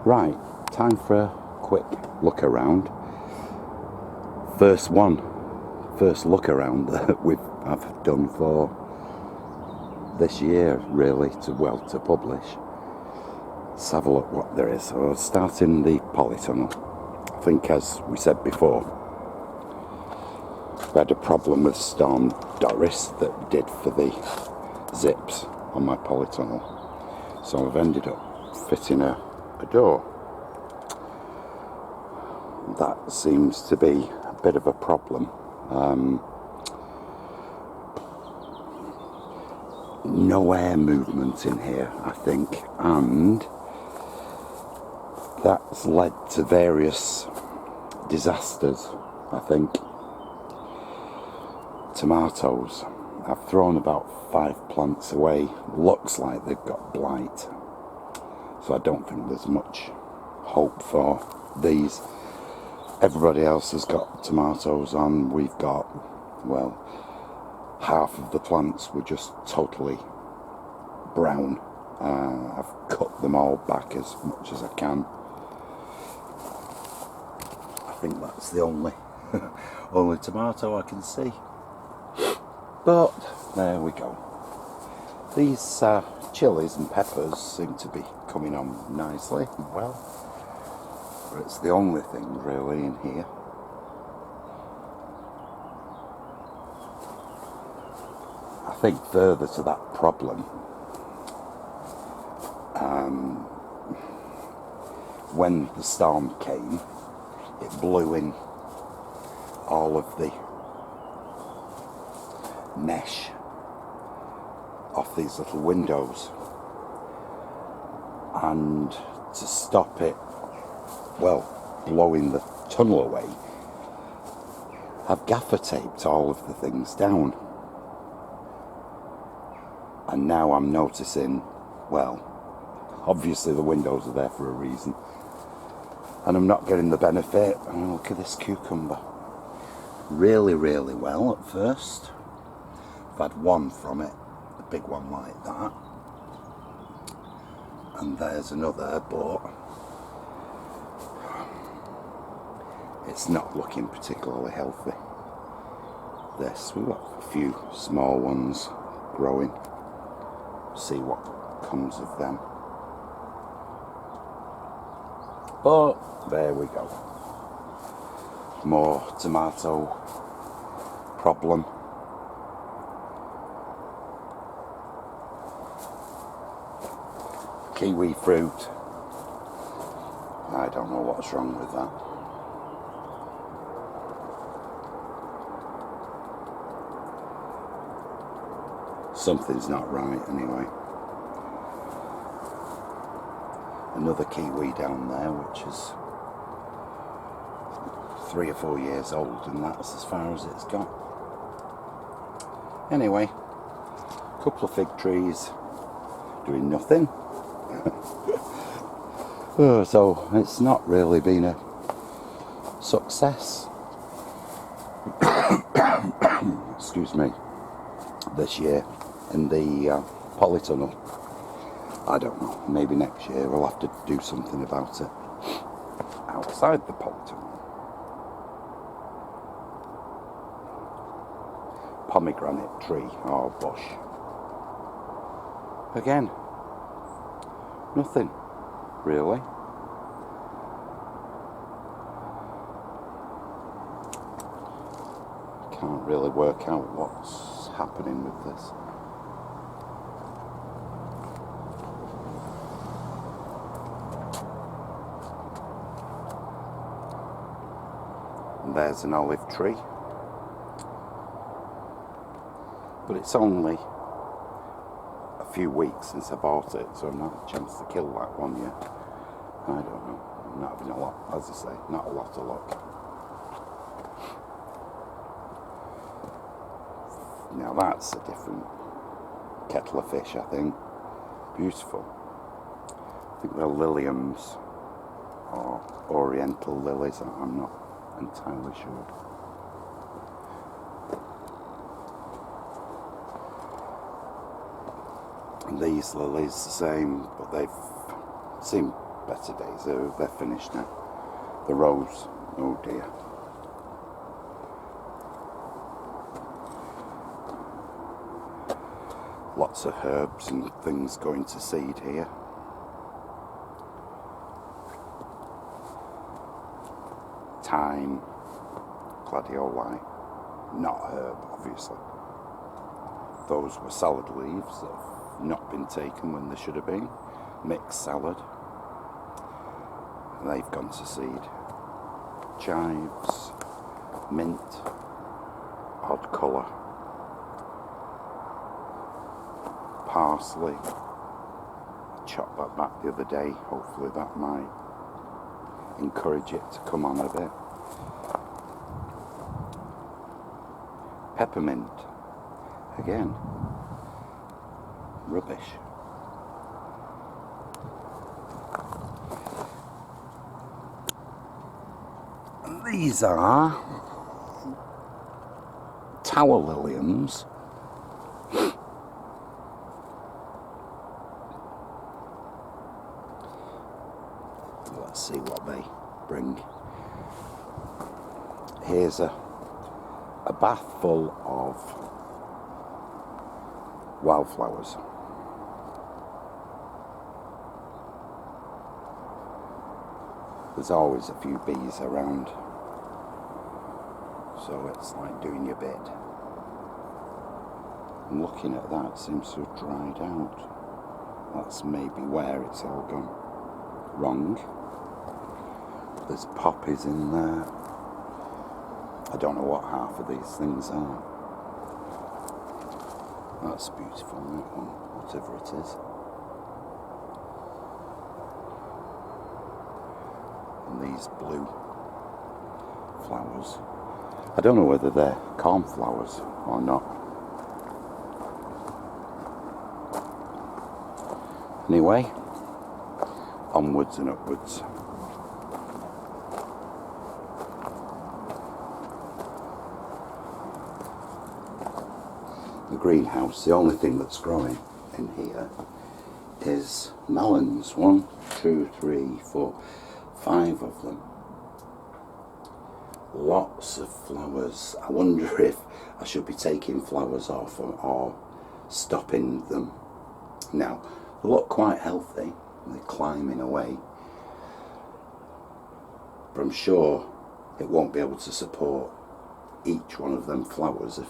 Right, time for a quick look around. First look around that I've done for this year, really, to publish. Let's have a look what there is. So starting the polytunnel. I think, as we said before, we had a problem with Storm Doris that did for the zips on my polytunnel. So I've ended up fitting a door. That seems to be a bit of a problem. No air movement in here, I think, and that's led to various disasters, I think. Tomatoes. I've thrown about 5 plants away. Looks like they've got blight. So I don't think there's much hope for these. Everybody else has got tomatoes on. We've got, well, half of the plants were just totally brown. I've cut them all back as much as I can. I think that's the only tomato I can see. But there we go. These chilies and peppers seem to be coming on nicely. Well, but it's the only thing really in here. I think further to that problem, when the storm came, it blew in all of the mesh off these little windows, and to stop it, well, blowing the tunnel away, I've gaffer taped all of the things down. And now I'm noticing, well, obviously the windows are there for a reason, and I'm not getting the benefit. And look at this cucumber. Really, really well at first. I've had one from it, a big one like that. And there's another, but it's not looking particularly healthy. We've got a few small ones growing. See what comes of them. But there we go. More tomato problem. Kiwi fruit. I don't know what's wrong with that. Something's not right anyway. Another kiwi down there, which is 3 or 4 years old, and that's as far as it's got. Anyway, a couple of fig trees doing nothing. So it's not really been a success. Excuse me. This year in the polytunnel. I don't know, maybe next year we'll have to do something about it outside the polytunnel. Pomegranate tree or bush. Again, nothing really. Can't really work out what's happening with this. And there's an olive tree, but it's only a few weeks since I bought it, so I've not had a chance to kill that one yet. I don't know. I'm not having a lot, as I say, not a lot of luck. Now that's a different kettle of fish, I think. Beautiful. I think they're liliums or oriental lilies. I'm not entirely sure. And these lilies the same, but they've seem better days. They're finished now. The rose, oh dear. Lots of herbs and things going to seed here. Thyme, gladioli, not herb obviously. Those were salad leaves that have not been taken when they should have been. Mixed salad. They've gone to seed. Chives, mint, odd colour. Parsley. I chopped that back the other day. Hopefully that might encourage it to come on a bit. Peppermint. Again. Rubbish. And these are tower liliums. Let's see what they bring. Here's a bath full of wildflowers. There's always a few bees around, so it's like doing your bit. And looking at that, it seems to have dried out. That's maybe where it's all gone wrong. There's poppies in there. I don't know what half of these things are. That's beautiful, that one, whatever it is. And these blue flowers. I don't know whether they're cornflowers or not. Anyway, onwards and upwards. The greenhouse, the only thing that's growing in here is melons. 1, 2, 3, 4, 5 of them. Lots of flowers. I wonder if I should be taking flowers off or stopping them. Now, they look quite healthy. They're climbing away. But I'm sure it won't be able to support each one of them flowers if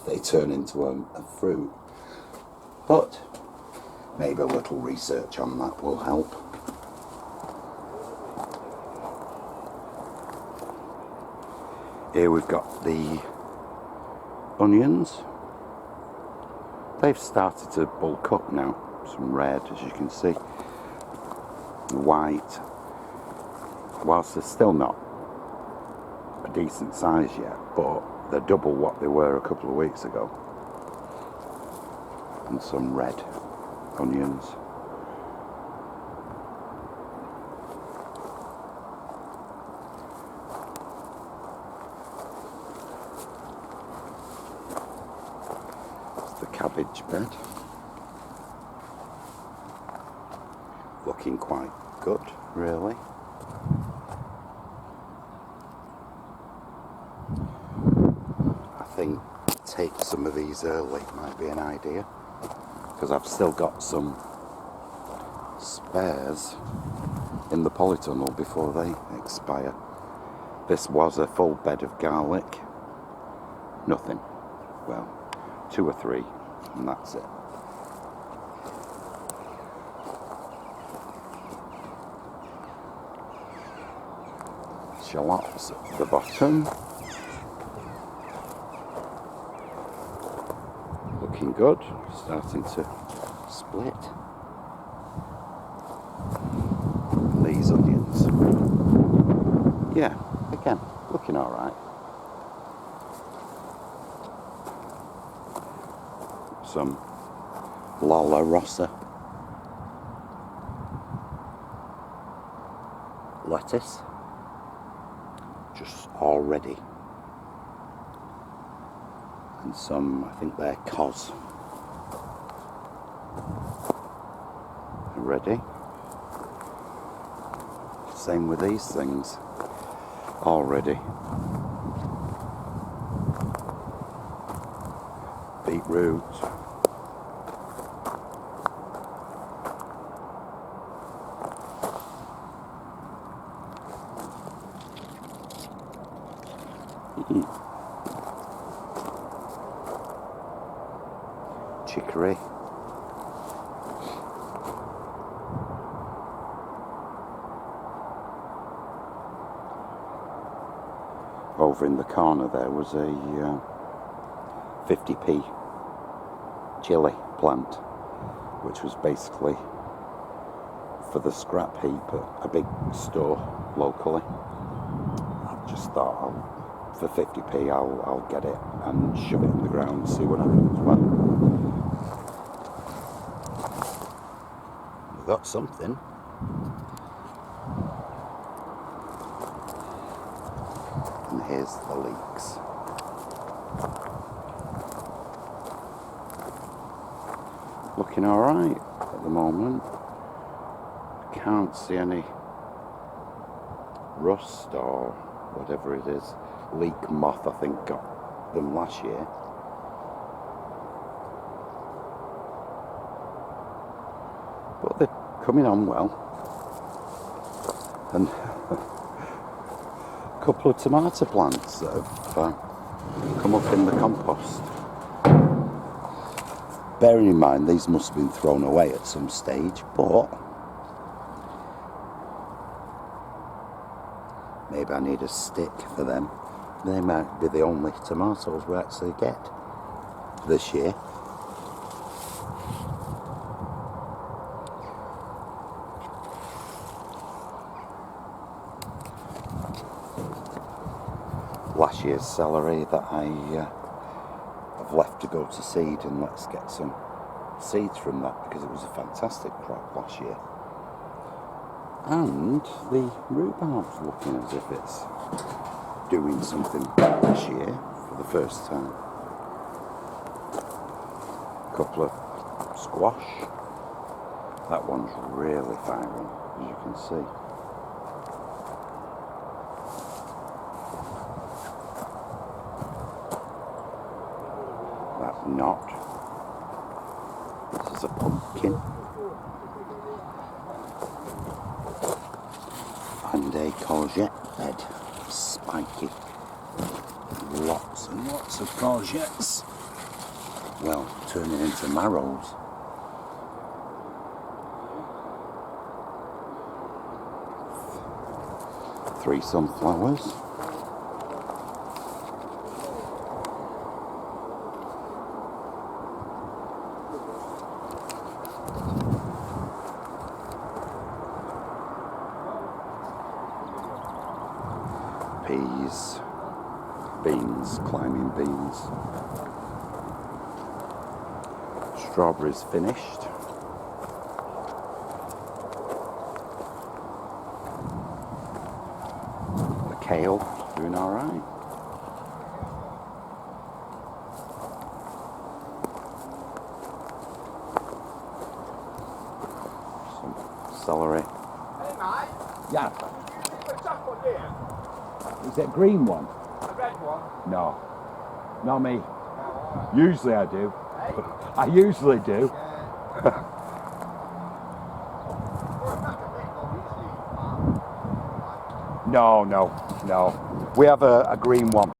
they turn into a fruit. But maybe a little research on that will help. Here we've got the onions. They've started to bulk up now. Some red, as you can see. White. Whilst they're still not a decent size yet, but they're double what they were a couple of weeks ago. And some red onions. It's the cabbage bed. Looking quite good, really. I think take some of these early might be an idea, because I've still got some spares in the polytunnel before they expire. This was a full bed of garlic. Nothing. Well, 2 or 3, and that's it. Shallots at the bottom. Looking good, starting to split. And these onions. Yeah, again, looking alright. Some Lola Rossa lettuce. Just already. And some, I think they're cos. Ready. Same with these things already. Beetroot. Chicory. Over in the corner there was a 50p chili plant, which was basically for the scrap heap at a big store locally. I just thought, for 50p I'll get it and shove it in the ground and see what happens. Well, we got something. And here's the leeks. Looking alright at the moment. Can't see any rust or whatever it is. Leek moth, I think, got them last year. But they're coming on well. And a couple of tomato plants that have come up in the compost. Bearing in mind these must have been thrown away at some stage, but maybe I need a stick for them. They might be the only tomatoes we actually get this year. Last year's celery that I have left to go to seed, and let's get some seeds from that because it was a fantastic crop last year. And the rhubarb's looking as if it's doing something this year for the first time. A couple of squash. That one's really firing, as you can see. That's not. This is a pumpkin. And a courgette bed. Spiky. Lots and lots of courgettes. Well, turning into marrows. Three sunflowers. Peas, beans, climbing beans. Strawberries finished. The kale doing all right. Some celery. Hey mate, Yeah. you a chocolate beer? Is it a green one? The red one? No. Not me. Oh, Usually I do. hey? I usually do. Yeah. Or a pack of pickle, usually. No. We have a green one.